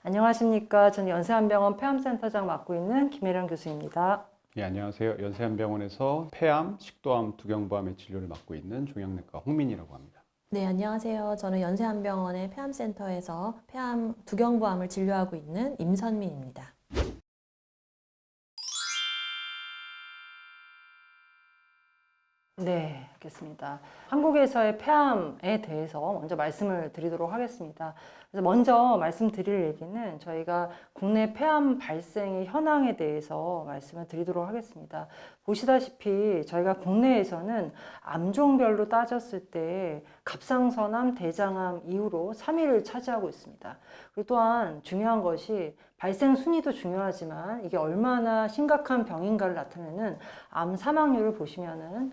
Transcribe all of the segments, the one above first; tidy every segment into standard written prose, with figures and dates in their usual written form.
안녕하십니까. 저는 연세한병원 폐암센터장 맡고 있는 김혜령 교수입니다. 네, 안녕하세요. 연세한병원에서 폐암, 식도암, 두경부암의 진료를 맡고 있는 종양내과 홍민이라고 합니다. 네, 안녕하세요. 저는 연세한병원의 폐암센터에서 폐암 두경부암을 진료하고 있는 임선민입니다. 네, 알겠습니다. 한국에서의 폐암에 대해서 먼저 말씀을 드리도록 하겠습니다. 그래서 먼저 말씀드릴 얘기는 저희가 국내 폐암 발생의 현황에 대해서 말씀을 드리도록 하겠습니다. 보시다시피 저희가 국내에서는 암종별로 따졌을 때 갑상선암, 대장암 이후로 3위를 차지하고 있습니다. 그리고 또한 중요한 것이 발생 순위도 중요하지만 이게 얼마나 심각한 병인가를 나타내는 암 사망률을 보시면은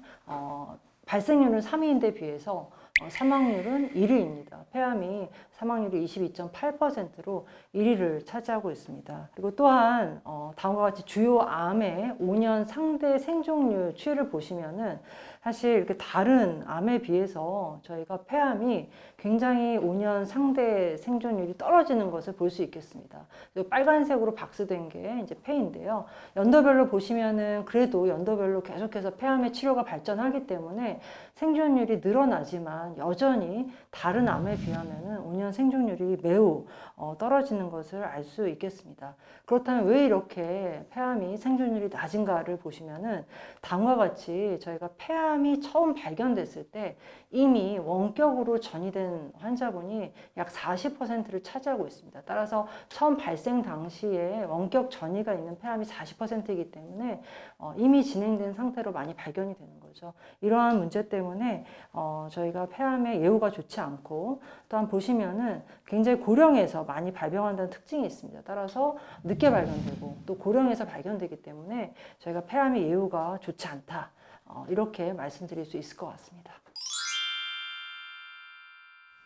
발생률은 3위인데 비해서 사망률은 1위입니다. 폐암이 사망률이 22.8%로 1위를 차지하고 있습니다. 그리고 또한 다음과 같이 주요 암의 5년 상대 생존율 추이를 보시면은 사실 이렇게 다른 암에 비해서 저희가 폐암이 굉장히 5년 상대 생존율이 떨어지는 것을 볼 수 있겠습니다. 빨간색으로 박스된 게 이제 폐인데요. 연도별로 보시면은 그래도 연도별로 계속해서 폐암의 치료가 발전하기 때문에 생존율이 늘어나지만 여전히 다른 암에 비하면은 5년 생존율이 매우 떨어지는 것을 알 수 있겠습니다. 그렇다면 왜 이렇게 폐암이 생존율이 낮은가를 보시면은 다음과 같이 저희가 폐암이 처음 발견됐을 때 이미 원격으로 전이된 환자분이 약 40%를 차지하고 있습니다. 따라서 처음 발생 당시에 원격 전이가 있는 폐암이 40%이기 때문에 이미 진행된 상태로 많이 발견이 되는 거죠. 이러한 문제 때문에 저희가 폐암의 예후가 좋지 않고 또한 보시면은 굉장히 고령에서 많이 발병한다는 특징이 있습니다. 따라서 늦게 발견되고 또 고령에서 발견되기 때문에 저희가 폐암의 예후가 좋지 않다. 이렇게 말씀드릴 수 있을 것 같습니다.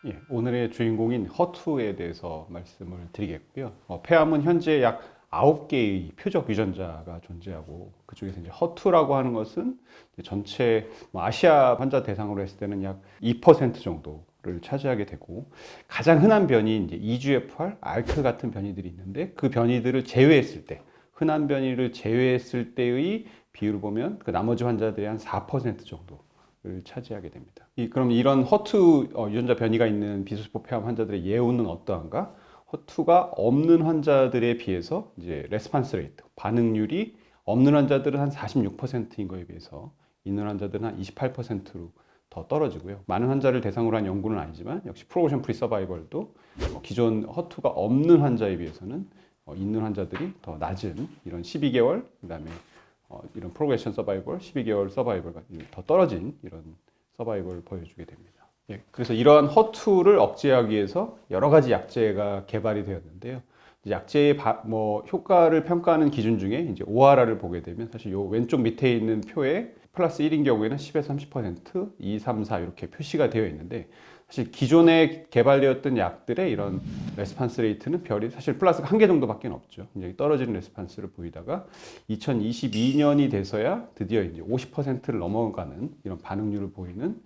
예, 오늘의 주인공인 허투에 대해서 말씀을 드리겠고요. 폐암은 현재 약 9개의 표적 유전자가 존재하고 그중에서 이제 허투라고 하는 것은 전체 아시아 환자 대상으로 했을 때는 약 2% 정도를 차지하게 되고 가장 흔한 변이 이제 EGFR, ALK 같은 변이들이 있는데 그 변이들을 제외했을 때 흔한 변이를 제외했을 때의 비율을 보면 그 나머지 환자들이 한 4% 정도를 차지하게 됩니다. 그럼 이런 허투 유전자 변이가 있는 비소스포 폐암 환자들의 예후는 어떠한가? 허투가 없는 환자들에 비해서 이제 레스판스 레이트, 반응률이 없는 환자들은 한 46%인 거에 비해서 있는 환자들은 한 28%로 더 떨어지고요. 많은 환자를 대상으로 한 연구는 아니지만 역시 프로모션 프리 서바이벌도 기존 허투가 없는 환자에 비해서는 있는 환자들이 더 낮은 이런 12개월, 그다음에 이런 프로그레션 서바이벌, 12개월 서바이벌과 더 떨어진 이런 서바이벌을 보여주게 됩니다. 예, 그래서 이러한 허투를 억제하기 위해서 여러 가지 약제가 개발이 되었는데요. 약제의 효과를 평가하는 기준 중에 이제 ORR을 보게 되면 사실 요 왼쪽 밑에 있는 표에 플러스 1인 경우에는 10에서 30%, 2, 3, 4 이렇게 표시가 되어 있는데 사실 기존에 개발되었던 약들의 이런 레스판스 레이트는 별이 사실 플러스가 1개 정도밖에 없죠. 이제 떨어지는 레스판스를 보이다가 2022년이 돼서야 드디어 이제 50%를 넘어가는 이런 반응률을 보이는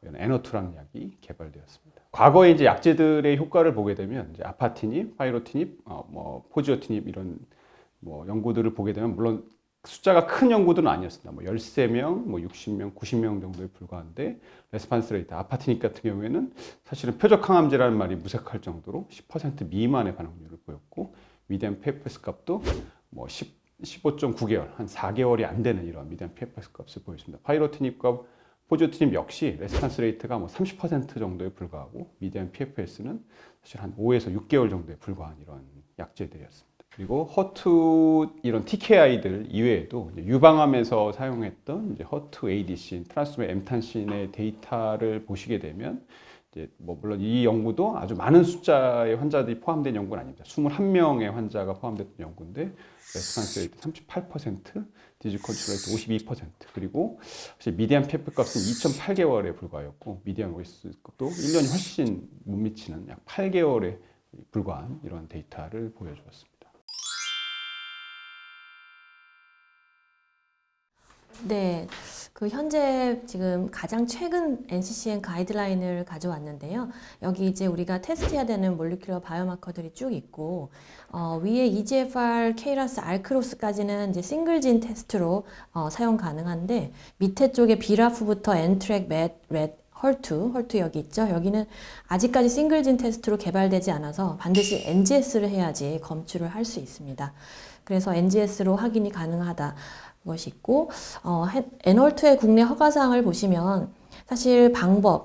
에너투랑 약이 개발되었습니다. 과거에 이제 약제들의 효과를 보게 되면 이제 아파티닙, 파이로티닙, 포지오티닙 이런 연구들을 보게 되면 물론 숫자가 큰 연구들은 아니었습니다. 13명, 60명, 90명 정도에 불과한데 레스판스 레이트, 아파티닙 같은 경우에는 사실은 표적 항암제라는 말이 무색할 정도로 10% 미만의 반응률을 보였고 미디안 PFS 값도 15.9개월, 한 4개월이 안 되는 이런 미디안 PFS 값을 보였습니다. 파이로티닙과 포지오티닙 역시 레스판스 레이트가 30% 정도에 불과하고 미디안 PFS는 사실 한 5에서 6개월 정도에 불과한 이런 약제들이었습니다. 그리고 허투 이런 TKI들 이외에도 유방암에서 사용했던 이제 허투 ADC, 트란스메 엠탄신의 데이터를 보시게 되면 이제 물론 이 연구도 아주 많은 숫자의 환자들이 포함된 연구는 아닙니다. 21명의 환자가 포함됐던 연구인데 레스판스 레이트 38%, 디지즈 컨트롤 레이트 52%, 그리고 사실 미디안 PF 값은 2.8개월에 불과하였고 미디안 OS 값도 1년이 훨씬 못 미치는 약 8개월에 불과한 이런 데이터를 보여주었습니다. 네, 그 현재 지금 가장 최근 NCCN 가이드라인을 가져왔는데요. 여기 이제 우리가 테스트해야 되는 몰리큘러 바이오마커들이 쭉 있고, 위에 EGFR, KRAS, 알크로스까지는 이제 싱글진 테스트로 사용 가능한데, 밑에 쪽에 비라프부터 엔트랙, 렛, 헐투 여기 있죠. 여기는 아직까지 싱글진 테스트로 개발되지 않아서 반드시 NGS를 해야지 검출을 할 수 있습니다. 그래서 NGS로 확인이 가능하다. 것이 있고, N헐트의 국내 허가사항을 보시면 사실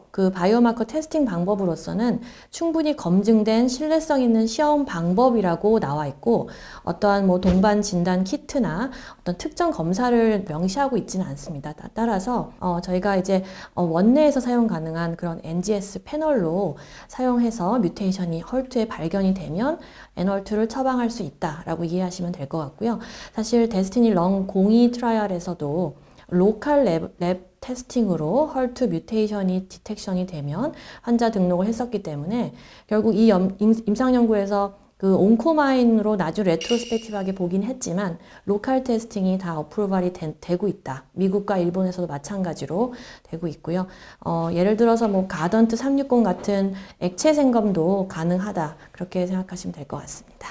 그 바이오마커 테스팅 방법으로서는 충분히 검증된 신뢰성 있는 시험 방법이라고 나와 있고, 어떠한 뭐 동반 진단 키트나 어떤 특정 검사를 명시하고 있지는 않습니다. 따라서 저희가 이제 원내에서 사용 가능한 그런 NGS 패널로 사용해서 뮤테이션이 헐트에 발견이 되면 N헐트를 처방할 수 있다라고 이해하시면 될 것 같고요. 사실 데스티니 렁 02 트라이얼에서도 로컬 랩 테스팅으로 헐트 뮤테이션이 디텍션이 되면 환자 등록을 했었기 때문에 결국 이 임상연구에서 그 온코마인으로 나중에 레트로스펙티브하게 보긴 했지만 로컬 테스팅이 다 어프로발이 되고 있다. 미국과 일본에서도 마찬가지로 되고 있고요. 예를 들어서 뭐 가던트 360 같은 액체 생검도 가능하다. 그렇게 생각하시면 될 것 같습니다.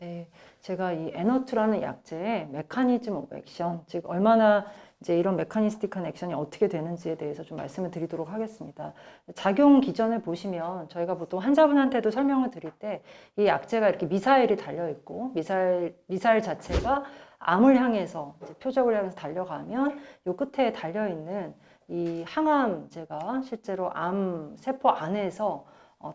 네, 제가 이 에너트라는 약제의 메커니즘 오브 액션, 즉 얼마나 이제 이런 메커니스틱한 액션이 어떻게 되는지에 대해서 좀 말씀을 드리도록 하겠습니다. 작용 기전을 보시면 저희가 보통 환자분한테도 설명을 드릴 때 이 약제가 이렇게 미사일이 달려 있고 미사일 자체가 암을 향해서 이제 표적을 향해서 달려가면 요 끝에 달려 있는 이 항암제가 실제로 암 세포 안에서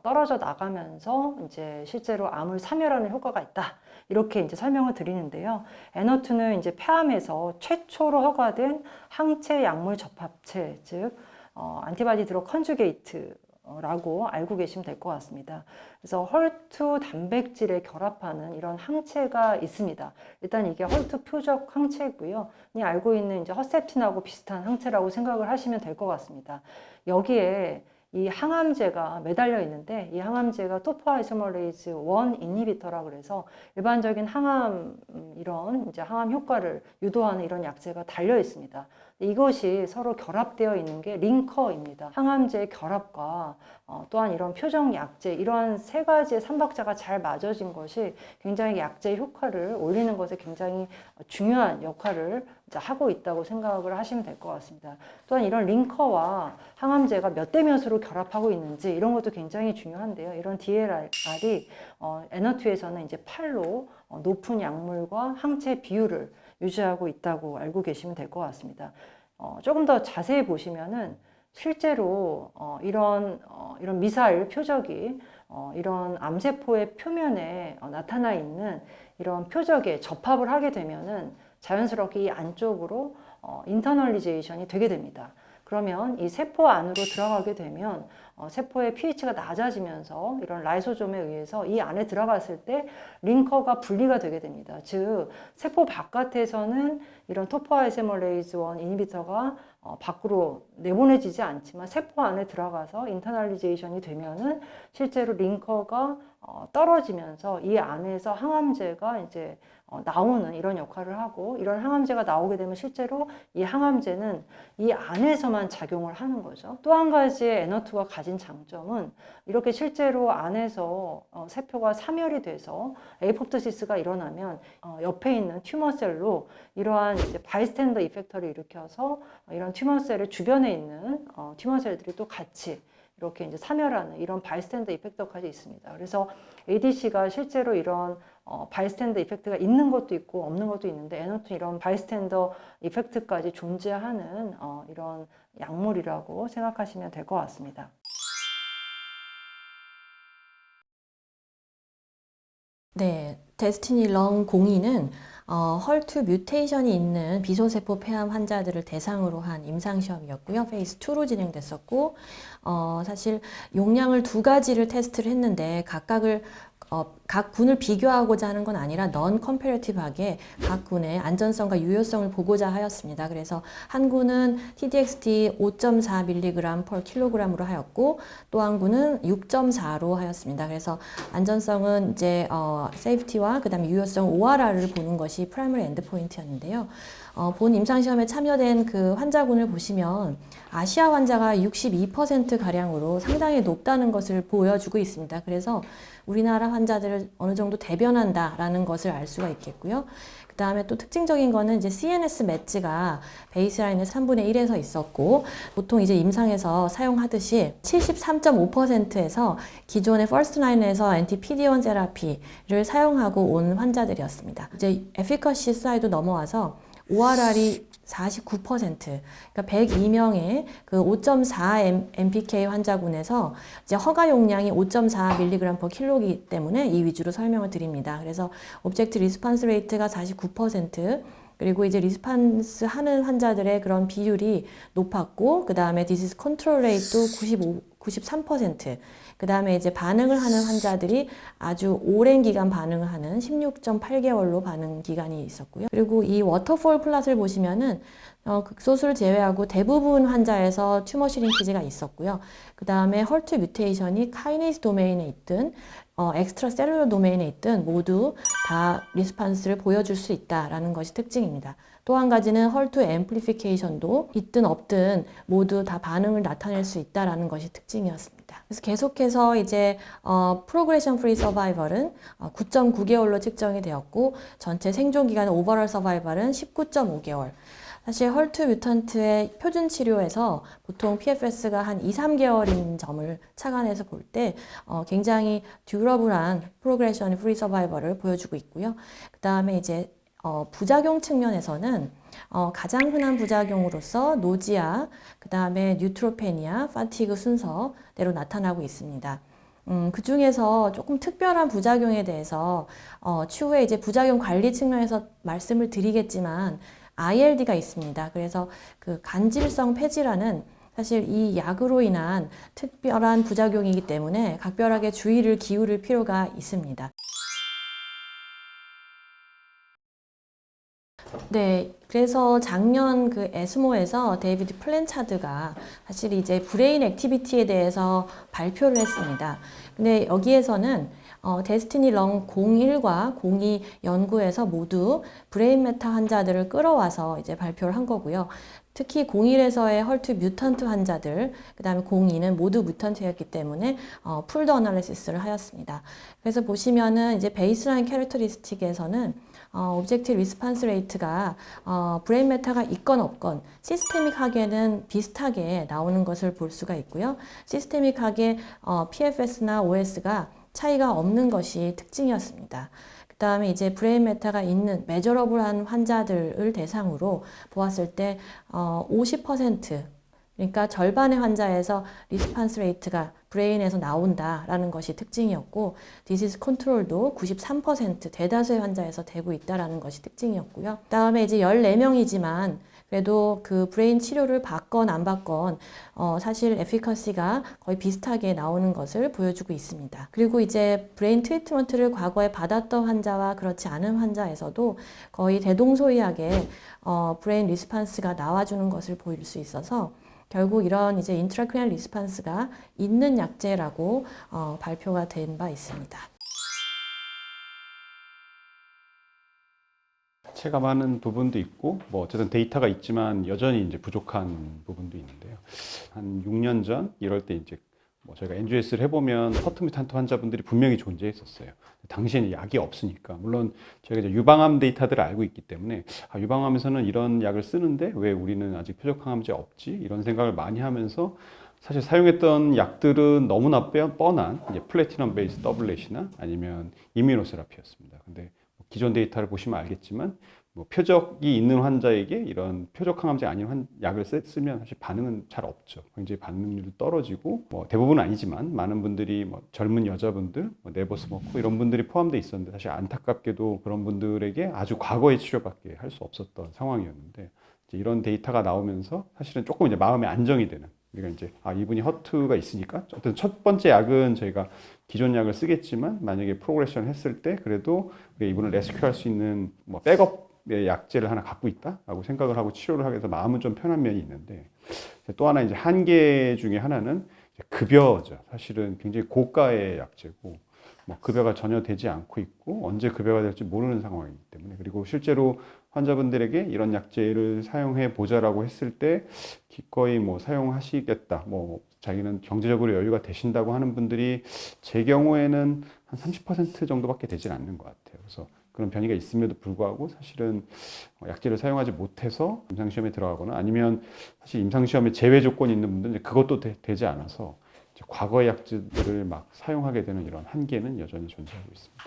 떨어져 나가면서 이제 실제로 암을 사멸하는 효과가 있다. 이렇게 이제 설명을 드리는데요. 에너트는 이제 폐암에서 최초로 허가된 항체 약물 접합체, 즉 안티바디 드러그 컨주게이트라고 알고 계시면 될 것 같습니다. 그래서 헐트 단백질에 결합하는 이런 항체가 있습니다. 일단 이게 헐트 표적 항체고요. 알고 있는 이제 허셉틴하고 비슷한 항체라고 생각을 하시면 될 것 같습니다. 여기에 이 항암제가 매달려 있는데 이 항암제가 토포아이소머레이즈 1 이니비터라 그래서 일반적인 항암 이런 이제 항암 효과를 유도하는 이런 약제가 달려 있습니다. 이것이 서로 결합되어 있는 게 링커입니다. 항암제의 결합과 또한 이런 표적 약제 이러한 세 가지의 삼박자가 잘 맞아진 것이 굉장히 약제의 효과를 올리는 것에 굉장히 중요한 역할을 하고 있다고 생각을 하시면 될 것 같습니다. 또한 이런 링커와 항암제가 몇 대 몇으로 결합하고 있는지 이런 것도 굉장히 중요한데요. 이런 DLR이 에너트에서는 이제 8로 높은 약물과 항체 비율을 유지하고 있다고 알고 계시면 될 것 같습니다. 조금 더 자세히 보시면은 실제로 이런 미사일 표적이 이런 암세포의 표면에 나타나 있는 이런 표적에 접합을 하게 되면은 자연스럽게 이 안쪽으로 인터널리제이션이 되게 됩니다. 그러면 이 세포 안으로 들어가게 되면 세포의 pH가 낮아지면서 이런 라이소좀에 의해서 이 안에 들어갔을 때 링커가 분리가 되게 됩니다. 즉 세포 바깥에서는 이런 토포아이소머레이즈 1 이니비터가 밖으로 내보내지지 않지만 세포 안에 들어가서 인터널리제이션이 되면은 실제로 링커가 떨어지면서 이 안에서 항암제가 이제 나오는 이런 역할을 하고 이런 항암제가 나오게 되면 실제로 이 항암제는 이 안에서만 작용을 하는 거죠. 또 한 가지의 에너트가 가진 장점은 이렇게 실제로 안에서 세포가 사멸이 돼서 에이포프토시스가 일어나면 옆에 있는 튜머셀로 이러한 이제 바이스탠더 이펙터를 일으켜서 이런 튜머셀의 주변에 있는 튜머셀들이 또 같이 이렇게 이제 사멸하는 이런 바이스탠더 이펙터까지 있습니다. 그래서 ADC가 실제로 이런 바이스탠더 이펙트가 있는 것도 있고 없는 것도 있는데 에너트는 이런 바이스탠더 이펙트까지 존재하는 이런 약물이라고 생각하시면 될 것 같습니다. 네, 데스티니 렁 02는 헐트 뮤테이션이 있는 비소세포 폐암 환자들을 대상으로 한 임상시험이었고요. 페이스 2로 진행됐었고, 사실 용량을 두 가지를 테스트를 했는데 각각을 각 군을 비교하고자 하는 건 아니라 넌 컴패러티브하게 각 군의 안전성과 유효성을 보고자 하였습니다. 그래서 한 군은 TDXT 5.4mg per kg으로 하였고 또 한 군은 6.4로 하였습니다. 그래서 안전성은 이제 세이프티와 그다음에 유효성 ORR을 보는 것이 프라이머리 엔드포인트였는데요. 본 임상시험에 참여된 그 환자군을 보시면 아시아 환자가 62%가량으로 상당히 높다는 것을 보여주고 있습니다. 그래서 우리나라 환자들을 어느 정도 대변한다라는 것을 알 수가 있겠고요. 그 다음에 또 특징적인 거는 이제 CNS 매치가 베이스라인의 3분의 1에서 있었고, 보통 이제 임상에서 사용하듯이 73.5%에서 기존의 퍼스트 라인에서 엔티-PD-1 테라피를 사용하고 온 환자들이었습니다. 이제 에피커시 슬라이드 넘어와서 ORR이 49%, 그러니까 102명의 그 5.4 MPK 환자군에서 이제 허가 용량이 5.4mg per kg이기 때문에 이 위주로 설명을 드립니다. 그래서 오브젝트 리스판스 레이트가 49%, 그리고 이제 리스판스 하는 환자들의 그런 비율이 높았고, 그 다음에 디지즈 컨트롤 레이트도 93%, 그 다음에 이제 반응을 하는 환자들이 아주 오랜 기간 반응을 하는 16.8개월로 반응 기간이 있었고요. 그리고 이 워터폴 플롯을 보시면은 극소수를 제외하고 대부분 환자에서 튜머 시링키지가 있었고요. 그 다음에 헐트 뮤테이션이 카이네이스 도메인에 있든 엑스트라 셀룰러 도메인에 있든 모두 다 리스판스를 보여줄 수 있다라는 것이 특징입니다. 또 한 가지는 헐트 앰플리피케이션도 있든 없든 모두 다 반응을 나타낼 수 있다라는 것이 특징이었습니다. 그래서 계속해서 이제 프로그레션 프리 서바이벌은 9.9개월로 측정이 되었고, 전체 생존 기간 오버럴 서바이벌은 19.5개월. 사실 헐트 뮤턴트의 표준 치료에서 보통 PFS가 한 2, 3개월인 점을 착안해서 볼 때 굉장히 듀러블한 프로그레션 프리 서바이벌을 보여주고 있고요. 그 다음에 이제 부작용 측면에서는 가장 흔한 부작용으로서 노지아, 그 다음에 뉴트로페니아, 파티그 순서대로 나타나고 있습니다. 그 중에서 조금 특별한 부작용에 대해서 추후에 이제 부작용 관리 측면에서 말씀을 드리겠지만 ILD가 있습니다. 그래서 그 간질성 폐질환은 사실 이 약으로 인한 특별한 부작용이기 때문에 각별하게 주의를 기울일 필요가 있습니다. 네, 그래서 작년 그 에스모에서 데이비드 플랜차드가 사실 이제 브레인 액티비티에 대해서 발표를 했습니다. 근데 여기에서는 데스티니 렁 01과 02 연구에서 모두 브레인 메타 환자들을 끌어와서 이제 발표를 한 거고요. 특히 01에서의 헐트 뮤턴트 환자들, 그 다음에 02는 모두 뮤턴트였기 때문에 풀드 어널리시스를 하였습니다. 그래서 보시면은 이제 베이스라인 캐릭터리스틱에서는 오브젝티브 리스판스 레이트가 브레인 메타가 있건 없건 시스테믹하게는 비슷하게 나오는 것을 볼 수가 있고요. 시스테믹하게 PFS나 OS가 차이가 없는 것이 특징이었습니다. 그 다음에 이제 브레인 메타가 있는 메저러블한 환자들을 대상으로 보았을 때 50%, 그러니까 절반의 환자에서 리스판스 레이트가 브레인에서 나온다라는 것이 특징이었고, 디지즈 컨트롤도 93% 대다수의 환자에서 되고 있다라는 것이 특징이었고요. 그 다음에 이제 14명이지만 그래도 그 브레인 치료를 받건 안 받건 사실 에피커시가 거의 비슷하게 나오는 것을 보여주고 있습니다. 그리고 이제 브레인 트리트먼트를 과거에 받았던 환자와 그렇지 않은 환자에서도 거의 대동소이하게 브레인 리스판스가 나와주는 것을 보일 수 있어서 결국 이런 이제 인트라크니얼 리스판스가 있는 약제라고 발표가 된 바 있습니다. 체감하는 부분도 있고, 뭐 어쨌든 데이터가 있지만 여전히 이제 부족한 부분도 있는데요. 한 6년 전 이럴 때 이제 뭐 저희가 NGS를 해보면 허트 뮤탄트 환자분들이 분명히 존재했었어요. 당시에는 약이 없으니까. 물론 저희가 이제 유방암 데이터들을 알고 있기 때문에 유방암에서는 이런 약을 쓰는데 왜 우리는 아직 표적항암제 없지? 이런 생각을 많이 하면서 사실 사용했던 약들은 너무나 뻔한 이제 플래티넘 베이스 더블렛이나 아니면 이뮤노세라피였습니다. 근데 기존 데이터를 보시면 알겠지만 뭐 표적이 있는 환자에게 이런 표적 항암제 아닌 약을 쓰면 사실 반응은 잘 없죠. 굉장히 반응률도 떨어지고 뭐 대부분은 아니지만 많은 분들이 뭐 젊은 여자분들, 뭐 네버 스모커 이런 분들이 포함되어 있었는데 사실 안타깝게도 그런 분들에게 아주 과거의 치료밖에 할 수 없었던 상황이었는데 이제 이런 데이터가 나오면서 사실은 조금 이제 마음의 안정이 되는 우리가 이제 이분이 허투가 있으니까 어떤 첫 번째 약은 저희가 기존 약을 쓰겠지만 만약에 프로그레션 했을 때 그래도 우리가 이분을 레스큐할 수 있는 뭐 백업의 약제를 하나 갖고 있다라고 생각을 하고 치료를 하게 돼서 마음은 좀 편한 면이 있는데 또 하나 이제 한계 중에 하나는 이제 급여죠. 사실은 굉장히 고가의 약제고 뭐 급여가 전혀 되지 않고 있고 언제 급여가 될지 모르는 상황이기 때문에 그리고 실제로 환자분들에게 이런 약제를 사용해 보자라고 했을 때 기꺼이 뭐 사용하시겠다 뭐 자기는 경제적으로 여유가 되신다고 하는 분들이 제 경우에는 한 30% 정도밖에 되질 않는 것 같아요. 그래서 그런 변이가 있음에도 불구하고 사실은 약제를 사용하지 못해서 임상시험에 들어가거나 아니면 사실 임상시험에 제외 조건이 있는 분들은 그것도 되지 않아서 이제 과거의 약제들을 막 사용하게 되는 이런 한계는 여전히 존재하고 있습니다.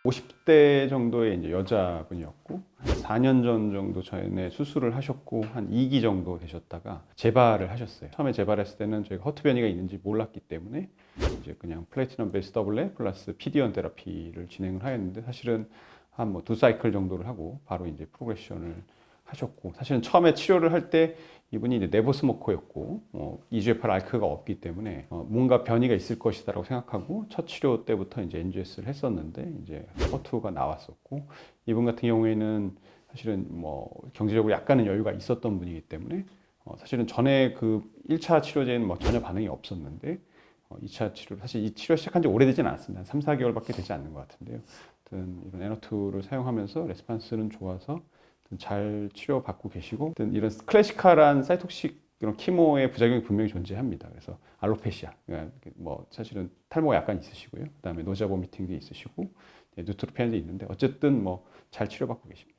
50대 정도의 이제 여자분이었고 한 4년 전 정도 전에 수술을 하셨고 한 2기 정도 되셨다가 재발을 하셨어요. 처음에 재발했을 때는 저희가 허투 변이가 있는지 몰랐기 때문에 이제 그냥 플래티넘 베이스 더블레 플러스 PD-1 테라피를 진행을 하였는데 사실은 한 뭐 2사이클 정도를 하고 바로 이제 프로그레션을 하셨고 사실은 처음에 치료를 할 때 이분이 이제 네버 스모커였고 EGFR 알크가 없기 때문에 뭔가 변이가 있을 것이다라고 생각하고 첫 치료 때부터 이제 NGS를 했었는데 이제 허투가 나왔었고 이분 같은 경우에는 사실은 뭐 경제적으로 약간은 여유가 있었던 분이기 때문에 사실은 전에 그 1차 치료제는 뭐 전혀 반응이 없었는데 2차 치료 사실 이 치료 시작한 지 오래되진 않았습니다. 한 3, 4개월밖에 되지 않는 것 같은데요. 아무튼 이런 에너투를 사용하면서 레스판스는 좋아서 잘 치료받고 계시고 이런 클래시컬한 사이톡식 이런 키모의 부작용이 분명히 존재합니다. 그래서 알로페시아, 그러니까 뭐 사실은 탈모가 약간 있으시고요. 그다음에 노자 보미팅도 있으시고 뉴트로피아도 있는데 어쨌든 뭐 잘 치료받고 계십니다.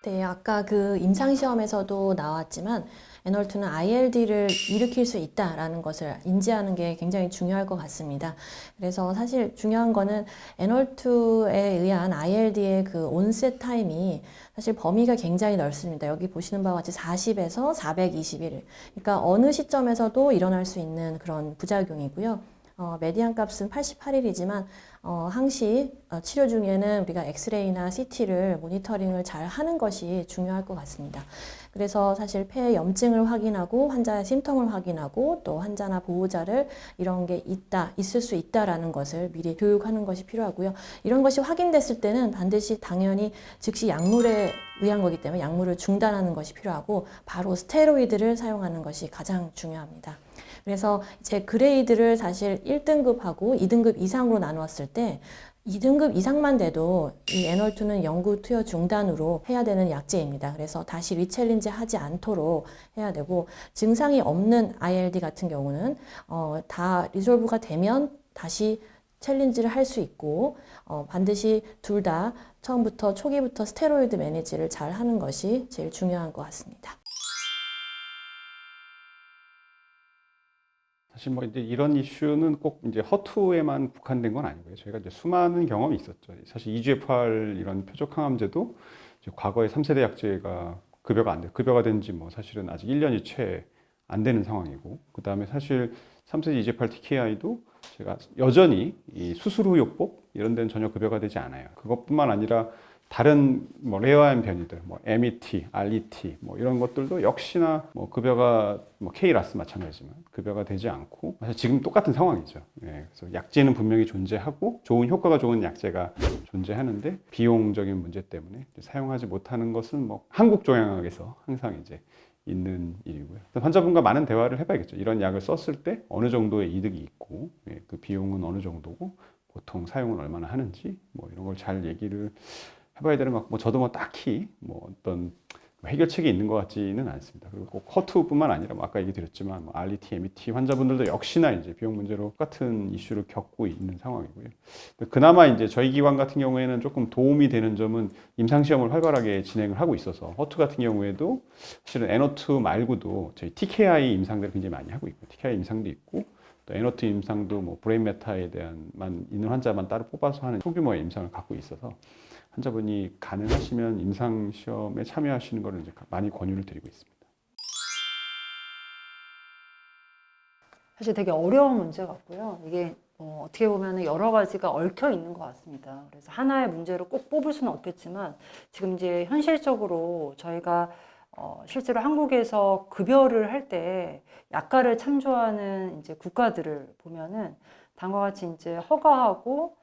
네, 아까 그 임상시험에서도 나왔지만 에널투는 ILD를 일으킬 수 있다라는 것을 인지하는 게 굉장히 중요할 것 같습니다. 그래서 사실 중요한 거는 에널투에 의한 ILD의 그 온셋 타임이 사실 범위가 굉장히 넓습니다. 여기 보시는 바와 같이 40에서 421일. 그러니까 어느 시점에서도 일어날 수 있는 그런 부작용이고요. 메디안 값은 88일이지만 항시 치료 중에는 우리가 엑스레이나 CT를 모니터링을 잘 하는 것이 중요할 것 같습니다. 그래서 사실 폐의 염증을 확인하고 환자의 심통을 확인하고 또 환자나 보호자를 이런 게 있을 수 있다라는 것을 미리 교육하는 것이 필요하고요. 이런 것이 확인됐을 때는 반드시 당연히 즉시 약물에 의한 거기 때문에 약물을 중단하는 것이 필요하고 바로 스테로이드를 사용하는 것이 가장 중요합니다. 그래서 제 그레이드를 사실 1등급하고 2등급 이상으로 나누었을 때 2등급 이상만 돼도 이 에널투는 영구 투여 중단으로 해야 되는 약제입니다. 그래서 다시 리챌린지 하지 않도록 해야 되고 증상이 없는 ILD 같은 경우는 다 리졸브가 되면 다시 챌린지를 할 수 있고 반드시 둘 다 처음부터 초기부터 스테로이드 매니지를 잘 하는 것이 제일 중요한 것 같습니다. 사실 뭐 이제 이런 이슈는 꼭 이제 허투에만 국한된 건 아니고요. 저희가 이제 수많은 경험이 있었죠. 사실 EGFR 이런 표적 항암제도 이제 과거에 3세대 약제가 급여가 된 지 뭐 사실은 아직 1년이 채 안 되는 상황이고, 그 다음에 사실 3세대 EGFR TKI도 제가 여전히 이 수술 후 요법 이런 데는 전혀 급여가 되지 않아요. 그것뿐만 아니라 다른 뭐 레어한 변이들, 뭐 MET, RET 뭐 이런 것들도 역시나 뭐 급여가 뭐 KRAS 마찬가지지만 급여가 되지 않고 사실 지금 똑같은 상황이죠. 예, 그래서 약제는 분명히 존재하고 효과가 좋은 약제가 존재하는데 비용적인 문제 때문에 사용하지 못하는 것은 뭐 한국 종양학에서 항상 이제 있는 일이고요. 환자분과 많은 대화를 해봐야겠죠. 이런 약을 썼을 때 어느 정도의 이득이 있고 그 비용은 어느 정도고 보통 사용은 얼마나 하는지 뭐 이런 걸 잘 얘기를 해봐야 되는 것 같고, 뭐 저도 뭐 딱히 뭐 어떤 해결책이 있는 것 같지는 않습니다. 그리고 꼭 허투뿐만 아니라 뭐 아까 얘기 드렸지만 뭐 RET, MET 환자분들도 역시나 이제 비용 문제로 똑같은 이슈를 겪고 있는 상황이고요. 그나마 이제 저희 기관 같은 경우에는 조금 도움이 되는 점은 임상시험을 활발하게 진행을 하고 있어서 허투 같은 경우에도 사실은 N02 말고도 저희 TKI 임상들을 굉장히 많이 하고 있고, TKI 임상도 있고 또 N02 임상도 뭐 브레인 메타에 대한 있는 환자만 따로 뽑아서 하는 소규모의 임상을 갖고 있어서 환자분이 가능하시면 임상시험에 참여하시는 것을 이제 많이 권유를 드리고 있습니다. 사실 되게 어려운 문제 같고요. 이게 어떻게 보면 여러 가지가 얽혀 있는 것 같습니다. 그래서 하나의 문제로 꼭 뽑을 수는 없겠지만 지금 이제 현실적으로 저희가 실제로 한국에서 급여를 할 때 약가를 참조하는 이제 국가들을 보면은 다음과 같이 이제 허가하고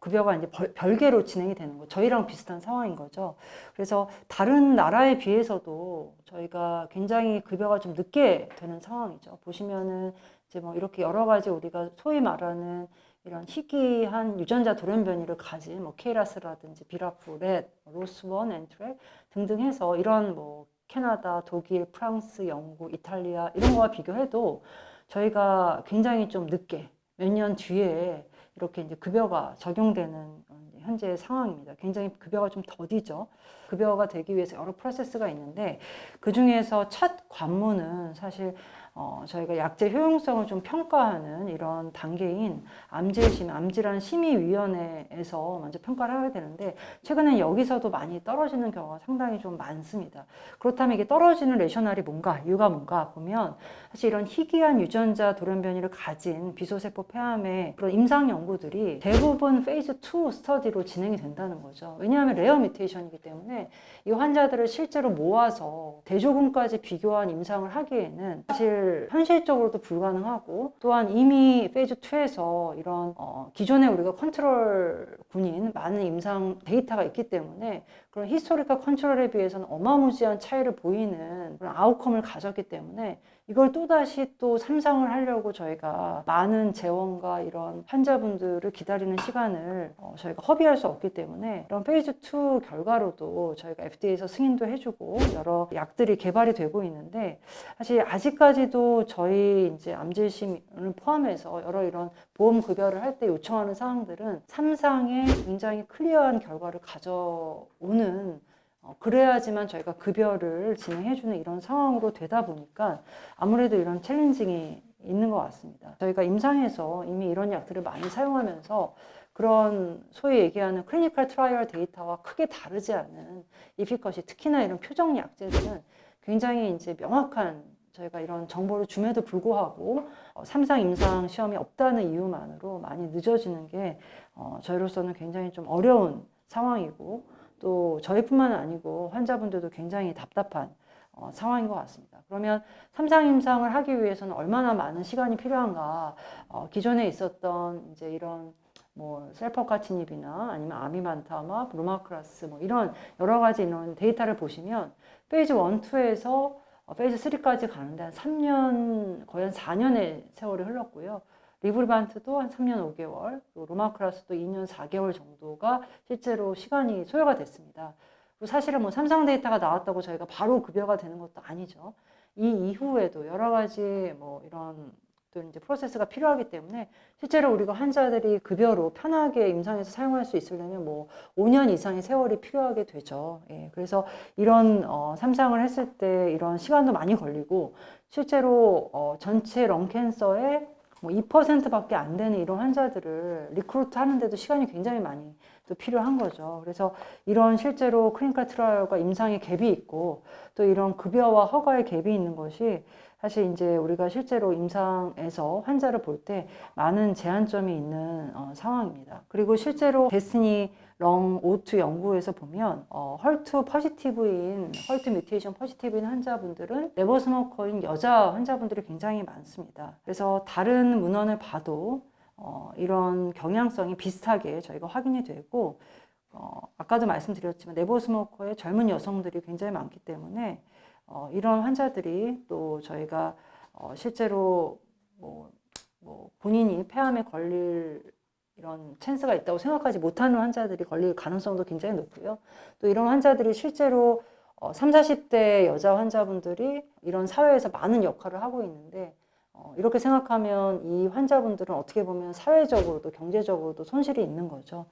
급여가 이제 별개로 진행이 되는 거, 저희랑 비슷한 상황인 거죠. 그래서 다른 나라에 비해서도 저희가 굉장히 급여가 좀 늦게 되는 상황이죠. 보시면은 이제 뭐 이렇게 여러 가지 우리가 소위 말하는 이런 희귀한 유전자 돌연변이를 가진 뭐 케이라스라든지 비라프, 렛, 로스원, 엔트랙 등등 해서 이런 뭐 캐나다, 독일, 프랑스, 영국, 이탈리아 이런 거와 비교해도 저희가 굉장히 좀 늦게 몇 년 뒤에 이렇게 이제 급여가 적용되는 현재 상황입니다. 굉장히 급여가 좀 더디죠. 급여가 되기 위해서 여러 프로세스가 있는데 그 중에서 첫 관문은 사실 저희가 약제 효용성을 좀 평가하는 이런 단계인 암질란 심의위원회에서 먼저 평가를 하게 되는데 최근에 여기서도 많이 떨어지는 경우가 상당히 좀 많습니다. 그렇다면 이게 떨어지는 레셔널이 뭔가, 이유가 뭔가 보면 사실 이런 희귀한 유전자 돌연변이를 가진 비소세포 폐암의 그런 임상 연구들이 대부분 페이즈 2 스터디로 진행이 된다는 거죠. 왜냐하면 레어 뮤테이션이기 때문에 이 환자들을 실제로 모아서 대조군까지 비교한 임상을 하기에는 사실 현실적으로도 불가능하고 또한 이미 페이즈 2에서 이런 기존에 우리가 컨트롤 군인 많은 임상 데이터가 있기 때문에 그런 히스토리컬 컨트롤에 비해서는 어마무지한 차이를 보이는 그런 아웃컴을 가졌기 때문에 이걸 또다시 또 삼상을 하려고 저희가 많은 재원과 이런 환자분들을 기다리는 시간을 저희가 허비할 수 없기 때문에 이런 페이즈 2 결과로도 저희가 FDA에서 승인도 해주고 여러 약들이 개발이 되고 있는데 사실 아직까지도 저희 이제 암질심을 포함해서 여러 이런 보험 급여를 할 때 요청하는 사항들은 삼상에 굉장히 클리어한 결과를 가져오는 그래야지만 저희가 급여를 진행해주는 이런 상황으로 되다 보니까 아무래도 이런 챌린징이 있는 것 같습니다. 저희가 임상에서 이미 이런 약들을 많이 사용하면서 그런 소위 얘기하는 클리니컬 트라이얼 데이터와 크게 다르지 않은 이피컷이 특히나 이런 표적 약제들은 굉장히 이제 명확한 저희가 이런 정보를 줌에도 불구하고 3상 임상 시험이 없다는 이유만으로 많이 늦어지는 게 저희로서는 굉장히 좀 어려운 상황이고 또 저희뿐만 아니고 환자분들도 굉장히 답답한 상황인 것 같습니다. 그러면 3상 임상을 하기 위해서는 얼마나 많은 시간이 필요한가? 기존에 있었던 이제 이런 뭐 셀퍼카티닙이나 아니면 아미반타마, 루마크라스 뭐 이런 여러 가지 이런 데이터를 보시면 페이즈 1, 2에서 페이즈 3까지 가는데 한 3년, 거의 한 4년의 세월이 흘렀고요. 리브리반트도 한 3년 5개월, 또 루마크라스도 2년 4개월 정도가 실제로 시간이 소요가 됐습니다. 그리고 사실은 뭐 삼상 데이터가 나왔다고 저희가 바로 급여가 되는 것도 아니죠. 이 이후에도 여러 가지 뭐 이런 또 이제 프로세스가 필요하기 때문에 실제로 우리가 환자들이 급여로 편하게 임상에서 사용할 수 있으려면 뭐 5년 이상의 세월이 필요하게 되죠. 예, 그래서 이런 삼상을 했을 때 이런 시간도 많이 걸리고 실제로 전체 런캔서의 뭐 2%밖에 안 되는 이런 환자들을 리크루트 하는데도 시간이 굉장히 많이 또 필요한 거죠. 그래서 이런 실제로 클리니컬 트라이얼과 임상의 갭이 있고 또 이런 급여와 허가의 갭이 있는 것이 사실 이제 우리가 실제로 임상에서 환자를 볼 때 많은 제한점이 있는 상황입니다. 그리고 실제로 데스니 렁 O2 연구에서 보면 헐트 포지티브인 헐트 뮤테이션 포지티브인 환자분들은 네버 스모커인 여자 환자분들이 굉장히 많습니다. 그래서 다른 문헌을 봐도 이런 경향성이 비슷하게 저희가 확인이 되고 아까도 말씀드렸지만 네버 스모커의 젊은 여성들이 굉장히 많기 때문에 이런 환자들이 또 저희가 실제로 뭐 본인이 폐암에 걸릴 이런 찬스가 있다고 생각하지 못하는 환자들이 걸릴 가능성도 굉장히 높고요. 또 이런 환자들이 실제로 30, 40대 여자 환자분들이 이런 사회에서 많은 역할을 하고 있는데 이렇게 생각하면 이 환자분들은 어떻게 보면 사회적으로도 경제적으로도 손실이 있는 거죠.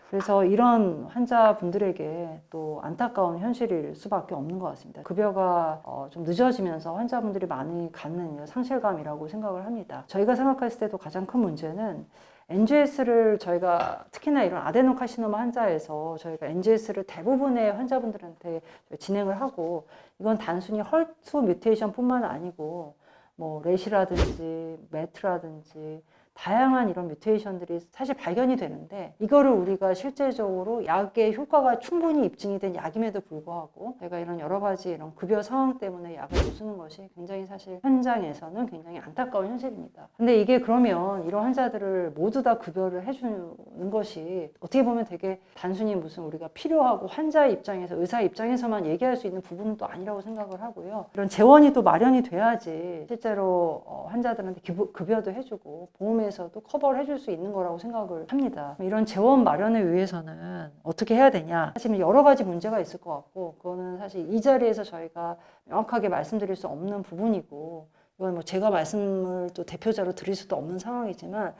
그래서 이런 환자분들에게 또 안타까운 현실일 수밖에 없는 것 같습니다. 급여가 좀 늦어지면서 환자분들이 많이 갖는 상실감이라고 생각을 합니다. 저희가 생각했을 때도 가장 큰 문제는 NGS를 저희가 특히나 이런 아데노카시노마 환자에서 저희가 NGS를 대부분의 환자분들한테 진행을 하고 이건 단순히 헐트 뮤테이션 뿐만 아니고 뭐 렛이라든지 매트라든지 다양한 이런 뮤테이션들이 사실 발견이 되는데 이거를 우리가 실제적으로 약의 효과가 충분히 입증이 된 약임에도 불구하고 저희가 이런 여러 가지 이런 급여 상황 때문에 약을 못 쓰는 것이 굉장히 사실 현장에서는 굉장히 안타까운 현실입니다. 근데 이게 그러면 이런 환자들을 모두 다 급여를 해주는 것이 어떻게 보면 되게 단순히 무슨 우리가 필요하고 환자 입장에서 의사 입장에서만 얘기할 수 있는 부분은 또 아니라고 생각을 하고요. 이런 재원이 또 마련이 돼야지 실제로 환자들한테 급여도 해주고 보험에서도 커버를 해줄 수 있는 거라고 생각을 합니다. 이런 재원 마련을 위해서는 어떻게 해야 되냐? 사실 여러 가지 문제가 있을 것 같고 그거는 사실 이 자리에서 저희가 명확하게 말씀드릴 수 없는 부분이고 이건 뭐 제가 말씀을 또 대표자로 드릴 수도 없는 상황이지만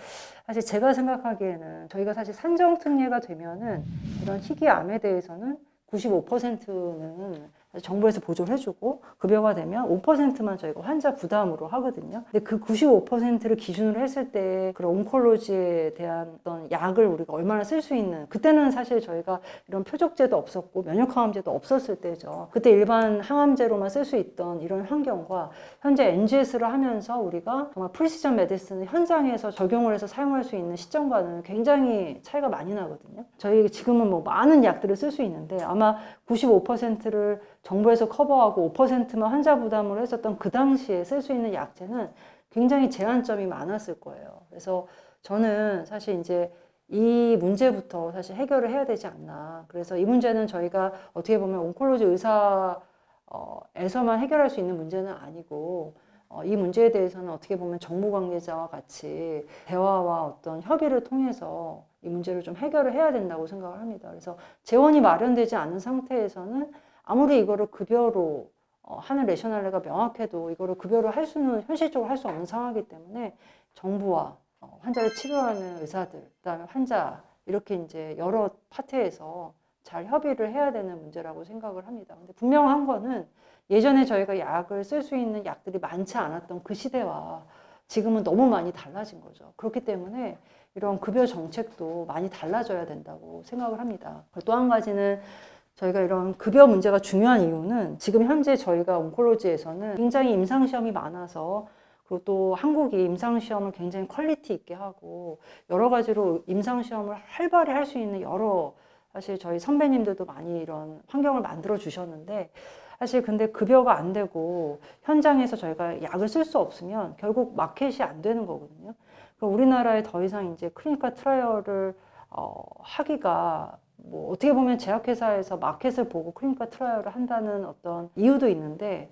사실 제가 생각하기에는 저희가 사실 산정특례가 되면은 이런 희귀암에 대해서는 95%는 정부에서 보조를 해주고 급여가 되면 5%만 저희가 환자 부담으로 하거든요. 근데 그 95%를 기준으로 했을 때 그런 온콜로지에 대한 어떤 약을 우리가 얼마나 쓸 수 있는 그때는 사실 저희가 이런 표적제도 없었고 면역항암제도 없었을 때죠. 그때 일반 항암제로만 쓸 수 있던 이런 환경과 현재 NGS를 하면서 우리가 정말 프리시전 메디슨을 현장에서 적용을 해서 사용할 수 있는 시점과는 굉장히 차이가 많이 나거든요. 저희 지금은 뭐 많은 약들을 쓸 수 있는데 아마 95%를 정부에서 커버하고 5%만 환자 부담으로 했었던 그 당시에 쓸 수 있는 약제는 굉장히 제한점이 많았을 거예요. 그래서 저는 사실 이제 이 문제부터 사실 해결을 해야 되지 않나. 그래서 이 문제는 저희가 어떻게 보면 온콜로지 의사에서만 해결할 수 있는 문제는 아니고 이 문제에 대해서는 어떻게 보면 정부 관계자와 같이 대화와 어떤 협의를 통해서 이 문제를 좀 해결을 해야 된다고 생각을 합니다. 그래서 재원이 마련되지 않은 상태에서는 아무리 이거를 급여로 하는 레셔널레가 명확해도 이거를 급여로 할 수는 현실적으로 할 수 없는 상황이기 때문에 정부와 환자를 치료하는 의사들, 그다음에 환자 이렇게 이제 여러 파트에서 잘 협의를 해야 되는 문제라고 생각을 합니다. 근데 분명한 거는 예전에 저희가 약을 쓸 수 있는 약들이 많지 않았던 그 시대와 지금은 너무 많이 달라진 거죠. 그렇기 때문에 이런 급여 정책도 많이 달라져야 된다고 생각을 합니다. 또 한 가지는 저희가 이런 급여 문제가 중요한 이유는 지금 현재 저희가 온콜로지에서는 굉장히 임상시험이 많아서 그리고 또 한국이 임상시험을 굉장히 퀄리티 있게 하고 여러 가지로 임상시험을 활발히 할 수 있는 여러 사실 저희 선배님들도 많이 이런 환경을 만들어 주셨는데 사실 근데 급여가 안 되고 현장에서 저희가 약을 쓸 수 없으면 결국 마켓이 안 되는 거거든요. 그럼 우리나라에 더 이상 이제 클리니컬 트라이얼을 하기가 뭐 어떻게 보면 제약회사에서 마켓을 보고 클리니컬 트라이얼을 한다는 어떤 이유도 있는데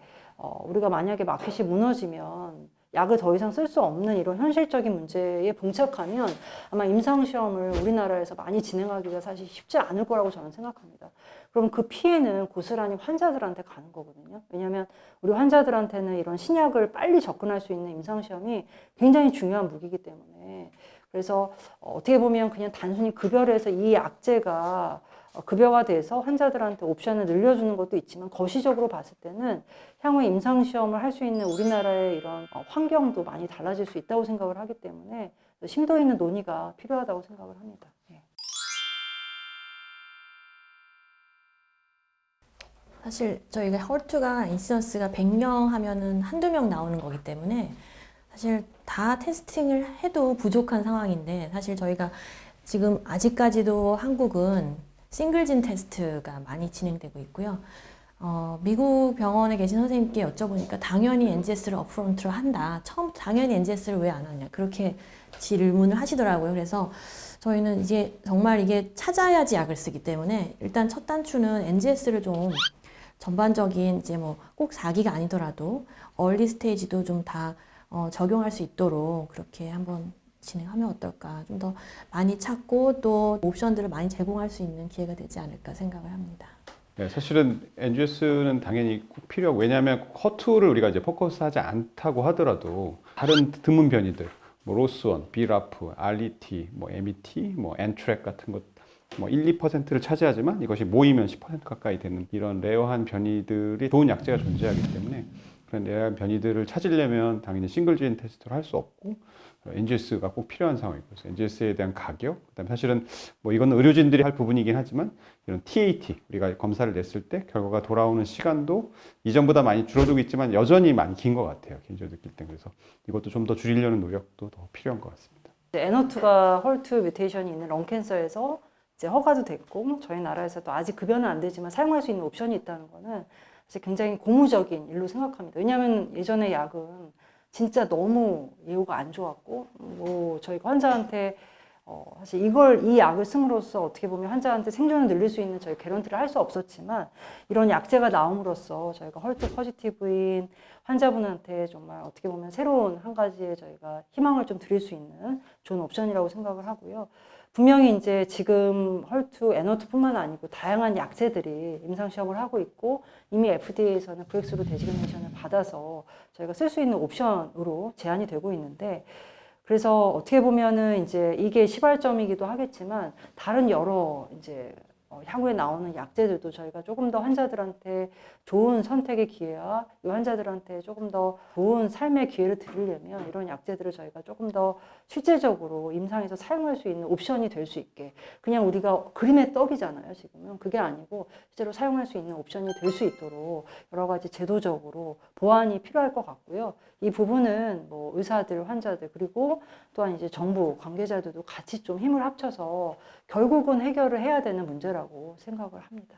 우리가 만약에 마켓이 무너지면 약을 더 이상 쓸 수 없는 이런 현실적인 문제에 봉착하면 아마 임상시험을 우리나라에서 많이 진행하기가 사실 쉽지 않을 거라고 저는 생각합니다. 그럼 그 피해는 고스란히 환자들한테 가는 거거든요. 왜냐하면 우리 환자들한테는 이런 신약을 빨리 접근할 수 있는 임상시험이 굉장히 중요한 무기이기 때문에 그래서 어떻게 보면 그냥 단순히 급여를 해서 이 약제가 급여가 돼서 환자들한테 옵션을 늘려주는 것도 있지만 거시적으로 봤을 때는 향후에 임상시험을 할 수 있는 우리나라의 이런 환경도 많이 달라질 수 있다고 생각을 하기 때문에 심도 있는 논의가 필요하다고 생각을 합니다. 예. 사실 저희가 헐투가 인시던스가 100명 하면은 한두 명 나오는 거기 때문에 사실 다 테스팅을 해도 부족한 상황인데 사실 저희가 지금 아직까지도 한국은 싱글진 테스트가 많이 진행되고 있고요. 미국 병원에 계신 선생님께 여쭤보니까 당연히 NGS를 업프론트로 한다. 당연히 NGS를 왜 안 하냐. 그렇게 질문을 하시더라고요. 그래서 저희는 이제 정말 이게 찾아야지 약을 쓰기 때문에 일단 첫 단추는 NGS를 좀 전반적인 이제 뭐 꼭 4기가 아니더라도 얼리 스테이지도 좀 다 적용할 수 있도록 그렇게 한번 진행하면 어떨까. 좀 더 많이 찾고 또 옵션들을 많이 제공할 수 있는 기회가 되지 않을까 생각을 합니다. 네, 사실은 NGS는 당연히 꼭 필요하고 왜냐하면 허투를 우리가 이제 포커스하지 않다고 하더라도 다른 드문 변이들 뭐 로스원, 비라프, RET, 뭐 MET, 뭐 엔트랙 같은 것 뭐 1, 2%를 차지하지만 이것이 모이면 10% 가까이 되는 이런 레어한 변이들이 좋은 약제가 존재하기 때문에 그런 레어한 변이들을 찾으려면 당연히 싱글지인 테스트를 할 수 없고 NGS가 꼭 필요한 상황이고 그래서 NGS에 대한 가격, 그다음에 사실은 뭐 이건 의료진들이 할 부분이긴 하지만 이런 TAT 우리가 검사를 냈을 때 결과가 돌아오는 시간도 이전보다 많이 줄어들고 있지만 여전히 많이 긴 것 같아요. 개인적으로 느낄 때 그래서 이것도 좀 더 줄이려는 노력도 더 필요한 것 같습니다. N2가 헐트 뮤테이션이 있는 런 캔서에서 이제 허가도 됐고 저희 나라에서도 아직 급여는 안 되지만 사용할 수 있는 옵션이 있다는 거는 사실 굉장히 고무적인 일로 생각합니다. 왜냐하면 예전에 약은 진짜 너무 예후가 안 좋았고 뭐 저희가 환자한테 사실 이 약을 쓰므로써 어떻게 보면 환자한테 생존을 늘릴 수 있는 저희 개런티를 할 수 없었지만 이런 약제가 나옴으로써 저희가 헐트 포지티브인 환자분한테 정말 어떻게 보면 새로운 한 가지의 저희가 희망을 좀 드릴 수 있는 좋은 옵션이라고 생각을 하고요. 분명히 이제 지금 헐트, N2뿐만 아니고 다양한 약제들이 임상 시험을 하고 있고 이미 FDA에서는 브렉스루 데지그네이션을 받아서 저희가 쓸 수 있는 옵션으로 제한이 되고 있는데 그래서 어떻게 보면은 이제 이게 시발점이기도 하겠지만 다른 여러 이제 향후에 나오는 약제들도 저희가 조금 더 환자들한테 좋은 선택의 기회와 이 환자들한테 조금 더 좋은 삶의 기회를 드리려면 이런 약제들을 저희가 조금 더 실제적으로 임상에서 사용할 수 있는 옵션이 될 수 있게 그냥 우리가 그림의 떡이잖아요 지금은 그게 아니고 실제로 사용할 수 있는 옵션이 될 수 있도록 여러 가지 제도적으로 보완이 필요할 것 같고요. 이 부분은 뭐 의사들, 환자들 그리고 또한 이제 정부 관계자들도 같이 좀 힘을 합쳐서 결국은 해결을 해야 되는 문제라고 생각을 합니다.